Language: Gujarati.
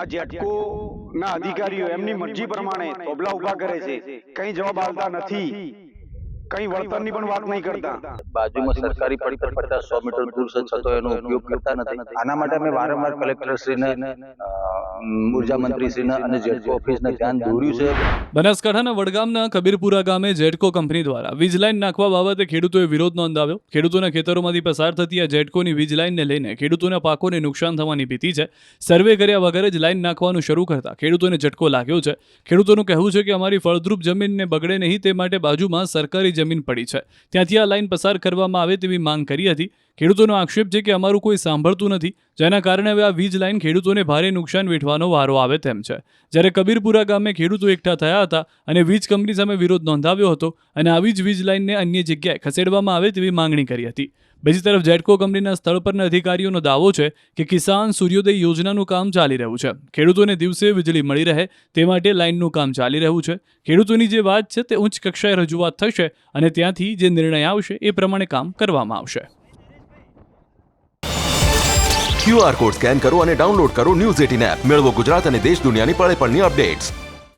આ જેટકો ના અધિકારીઓ એમની મરજી પ્રમાણે તોબલા ઉભા કરે છે, કઈ જવાબ આપતા નથી, કઈ વળતરની પણ વાત નહીં કરતા. બાજુમાં સરકારી પડતર 50-100 મીટર દૂર છે, છતાં એનો ઉપયોગ કરતા નથી. આના માટે અમે વારંવાર કલેક્ટરશ્રીને, ઉર્જા મંત્રીશ્રીને અને જેટકો ઓફિસને ધ્યાન દોર્યું છે. બનાસકાંઠાના વડગામના કબીરપુરા ગામે જેટકો કંપની દ્વારા વીજ લાઇન નાખવા બાબતે ખેડૂતોએ વિરોધ નોંધાવ્યો. ખેડૂતોના ખેતરોમાંથી પસાર થતી આ જેટકોની વીજ લાઇનને લઈને ખેડૂતોના પાકોને નુકસાન થવાની ભીતિ છે. સર્વે કર્યા વગર જ લાઇન નાખવાનું શરૂ કરતા ખેડૂતોને ઝટકો લાગ્યો છે. ખેડૂતોનું કહેવું છે કે અમારી ફળદ્રુપ જમીનને બગડે નહીં તે માટે બાજુમાં સરકારી જમીન પડી છે, ત્યાંથી આ લાઇન પસાર કરવામાં આવે તેવી માંગ કરી હતી. ખેડૂતોનો આક્ષેપ છે કે અમારું કોઈ સાંભળતું નથી, જેના કારણે હવે આ વીજ લાઇન ખેડૂતોને ભારે નુકસાન વેઠવાનો વારો આવે તેમ છે. જ્યારે કબીરપુરા ગામે ખેડૂતો એકઠા થયા હતા અને વીજ કંપની સામે વિરોધ નોંધાવ્યો હતો અને આવી જ વીજ લાઇનને અન્ય જગ્યાએ ખસેડવામાં આવે તેવી માંગણી કરી હતી. બીજી તરફ જેટકો કંપનીના સ્થળ પરના અધિકારીઓનો દાવો છે કે કિસાન સૂર્યોદય યોજનાનું કામ ચાલી રહ્યું છે. ખેડૂતોને દિવસે વીજળી મળી રહે તે માટે લાઇનનું કામ ચાલી રહ્યું છે. ખેડૂતોની જે વાત છે તે ઉચ્ચ કક્ષાએ રજૂઆત થશે અને ત્યાંથી જે નિર્ણય આવશે એ પ્રમાણે કામ કરવામાં આવશે. QR કોડ સ્કેન કરો અને ડાઉનલોડ કરો ન્યૂઝ 18 એપ. મેળવો ગુજરાત અને દેશ દુનિયાની પળે પળની અપડેટ્સ.